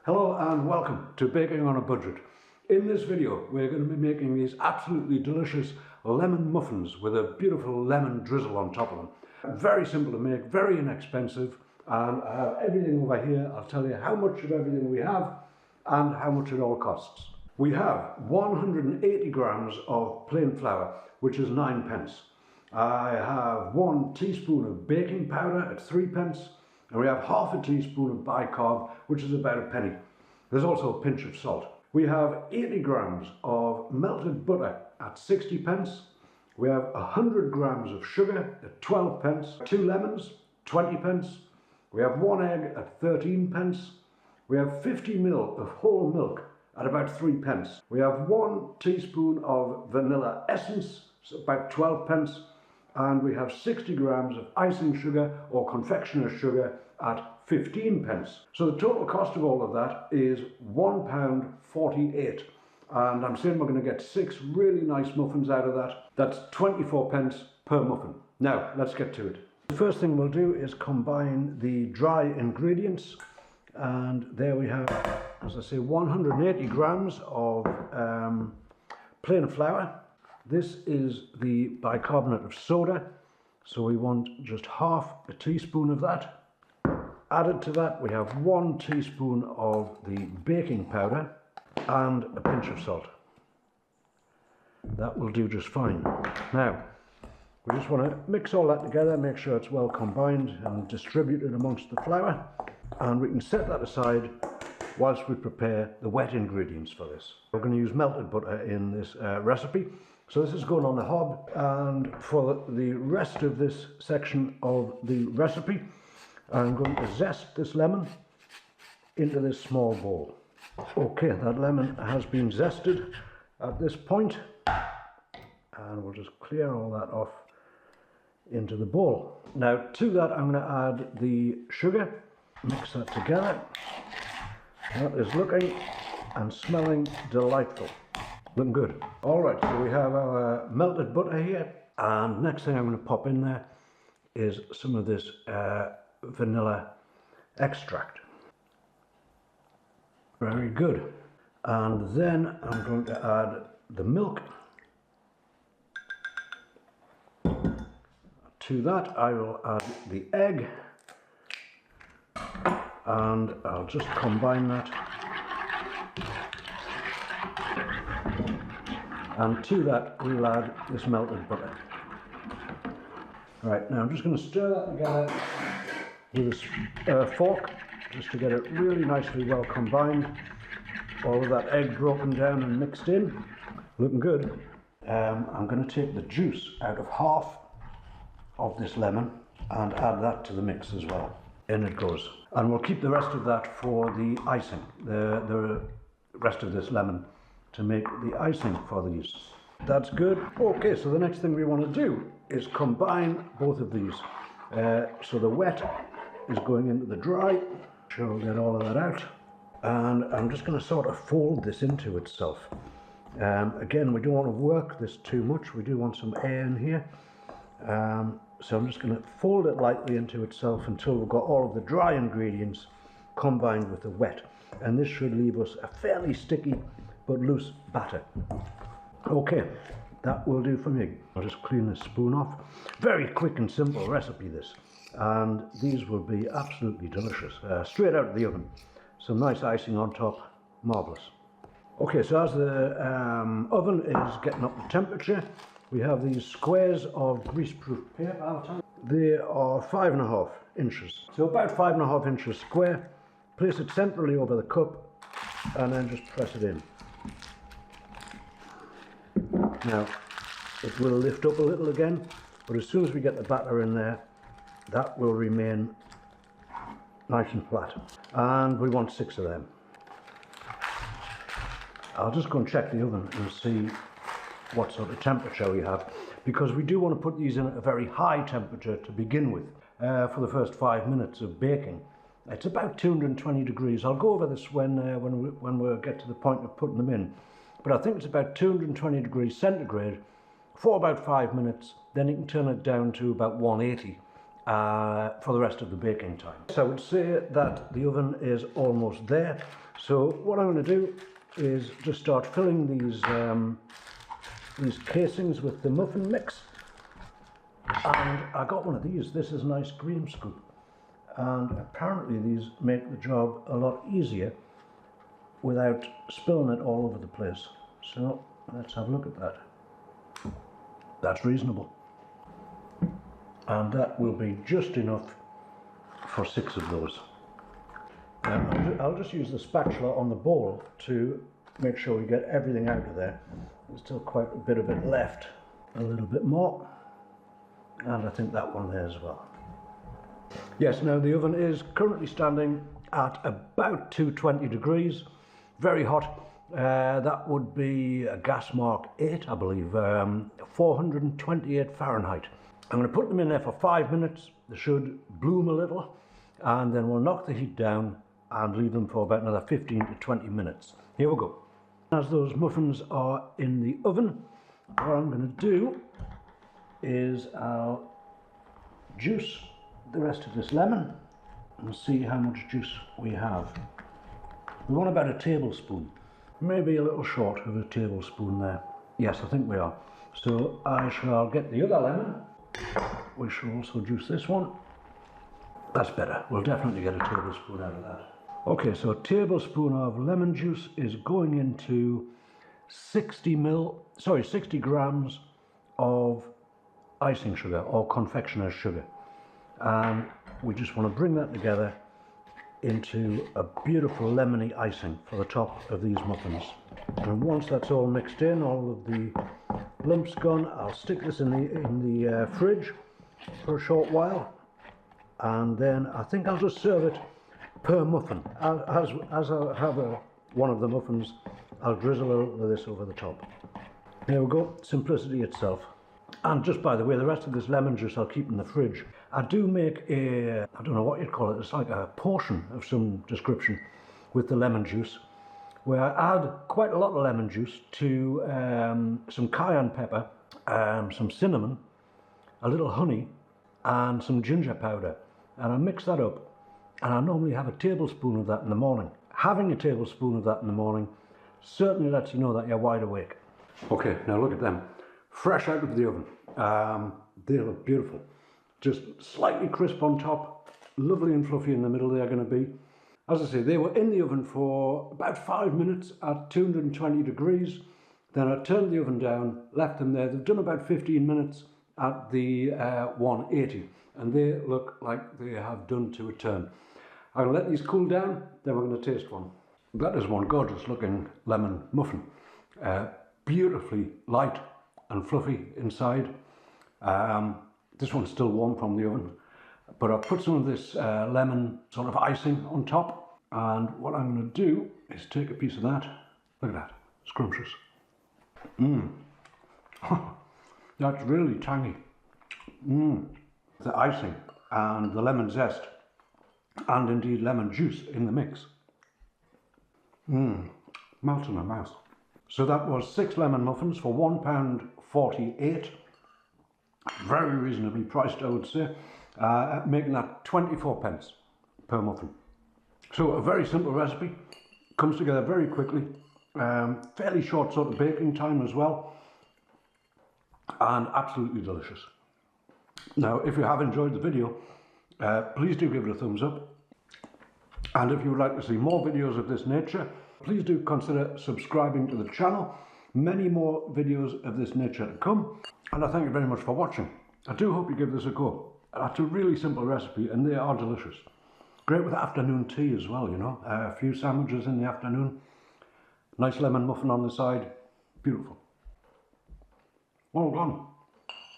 Hello and welcome to Baking on a Budget. In this video we're going to be making these absolutely delicious lemon muffins with a beautiful lemon drizzle on top of them. Very simple to make, very inexpensive, and I have everything over here. I'll tell you how much of everything we have and how much it all costs. We have 180 grams of plain flour, which is 9p. I have 1 teaspoon of baking powder at 3p. And we have half a teaspoon of bicarb, which is about a penny. There's also a pinch of salt. We have 80 grams of melted butter at 60p. We have 100 grams of sugar at 12p. 2 lemons, 20p. We have 1 egg at 13p. We have 50 ml of whole milk at about 3p. We have 1 teaspoon of vanilla essence, so about 12p. And we have 60 grams of icing sugar or confectioner's sugar at 15p. So the total cost of all of that is £1.48. And I'm saying we're going to get 6 really nice muffins out of that. That's 24p per muffin. Now, let's get to it. The first thing we'll do is combine the dry ingredients. And there we have, as I say, 180 grams of plain flour. This is the bicarbonate of soda, so we want just half a teaspoon of that. Added to that we have 1 teaspoon of the baking powder and a pinch of salt. That will do just fine. Now, we just want to mix all that together, make sure it's well combined and distributed amongst the flour, and we can set that aside whilst we prepare the wet ingredients for this. We're going to use melted butter in this recipe. So this is going on the hob, and for the rest of this section of the recipe, I'm going to zest this lemon into this small bowl. Okay, that lemon has been zested at this point, and we'll just clear all that off into the bowl. Now to that I'm going to add the sugar, mix that together. That is looking and smelling delightful. Looking good. Alright, so we have our melted butter here, and next thing I'm going to pop in there is some of this vanilla extract. Very good. And then I'm going to add the milk. To that I will add the egg, and I'll just combine that. And to that we'll add this melted butter. Right, now I'm just going to stir that together with a fork, just to get it really nicely well combined. All of that egg broken down and mixed in. Looking good. I'm going to take the juice out of half of this lemon and add that to the mix as well. In it goes. And we'll keep the rest of that for the icing, the rest of this lemon, to make the icing for these. That's good. Okay, so the next thing we want to do is combine both of these. So the wet is going into the dry. Sure, we'll get all of that out. And I'm just going to sort of fold this into itself. Again, we don't want to work this too much. We do want some air in here. So I'm just going to fold it lightly into itself until we've got all of the dry ingredients combined with the wet. And this should leave us a fairly sticky but loose batter. Okay, that will do for me. I'll just clean the spoon off. Very quick and simple recipe this, and these will be absolutely delicious. Straight out of the oven. Some nice icing on top, marvellous. Okay, so as the oven is getting up to temperature, we have these squares of greaseproof paper. They are 5.5 inches. So about 5.5 inches square. Place it centrally over the cup and then just press it in. Now, it will lift up a little again, but as soon as we get the batter in there, that will remain nice and flat. And we want 6 of them. I'll just go and check the oven and see what sort of temperature we have, because we do want to put these in at a very high temperature to begin with. For the first 5 minutes of baking, it's about 220 degrees. I'll go over this when we get to the point of putting them in. But I think it's about 220 degrees centigrade for about 5 minutes. Then you can turn it down to about 180 for the rest of the baking time. So I would say that the oven is almost there. So what I'm going to do is just start filling these casings with the muffin mix. And I got one of these. This is a nice cream scoop. And apparently these make the job a lot easier without spilling it all over the place. So let's have a look at that. That's reasonable. And that will be just enough for 6 of those. I'll just use the spatula on the bowl to make sure we get everything out of there. There's still quite a bit of it left. A little bit more. And I think that one there as well. Yes, now the oven is currently standing at about 220 degrees. Very hot. That would be a gas mark 8, I believe, 428 Fahrenheit. I'm going to put them in there for 5 minutes. They should bloom a little, and then we'll knock the heat down and leave them for about another 15 to 20 minutes. Here we go. As those muffins are in the oven, what I'm going to do is I'll juice the rest of this lemon and see how much juice we have. We want about a tablespoon, maybe a little short of a tablespoon there. Yes, I think we are. So I shall get the other lemon. We shall also juice this one. That's better. We'll definitely get a tablespoon out of that. Okay, so a tablespoon of lemon juice is going into 60 grams of icing sugar or confectioner's sugar. And we just want to bring that together into a beautiful lemony icing for the top of these muffins. And once that's all mixed in, all of the lumps gone, I'll stick this in the fridge for a short while, and then I think I'll just serve it per muffin. As I have one of the muffins, I'll drizzle a little of this over the top. There we go, simplicity itself. And just by the way, the rest of this lemon juice I'll keep in the fridge. I do make I don't know what you'd call it, it's like a portion of some description with the lemon juice, where I add quite a lot of lemon juice to some cayenne pepper, some cinnamon, a little honey, and some ginger powder. And I mix that up, and I normally have a tablespoon of that in the morning. Having a tablespoon of that in the morning certainly lets you know that you're wide awake. Okay, now look at them. Fresh out of the oven. They look beautiful. Just slightly crisp on top, lovely and fluffy in the middle they're going to be. As I say, they were in the oven for about 5 minutes at 220 degrees. Then I turned the oven down, left them there. They've done about 15 minutes at the 180, and they look like they have done to a turn. I'm going to let these cool down, then we're going to taste one. That is one gorgeous looking lemon muffin. Beautifully light and fluffy inside. This one's still warm from the oven, but I've put some of this lemon sort of icing on top, and what I'm going to do is take a piece of that. Look at that, scrumptious. That's really tangy. The icing and the lemon zest, and indeed lemon juice in the mix. Melts in my mouth. So that was 6 lemon muffins for £1.48. Very reasonably priced, I would say, making that 24 pence per muffin. So a very simple recipe, comes together very quickly, fairly short sort of baking time as well, and absolutely delicious. Now, if you have enjoyed the video, please do give it a thumbs up, and if you would like to see more videos of this nature, please do consider subscribing to the channel. Many more videos of this nature to come. And I thank you very much for watching. I do hope you give this a go. It's a really simple recipe and they are delicious. Great with afternoon tea as well, you know. A few sandwiches in the afternoon. Nice lemon muffin on the side. Beautiful. Well done.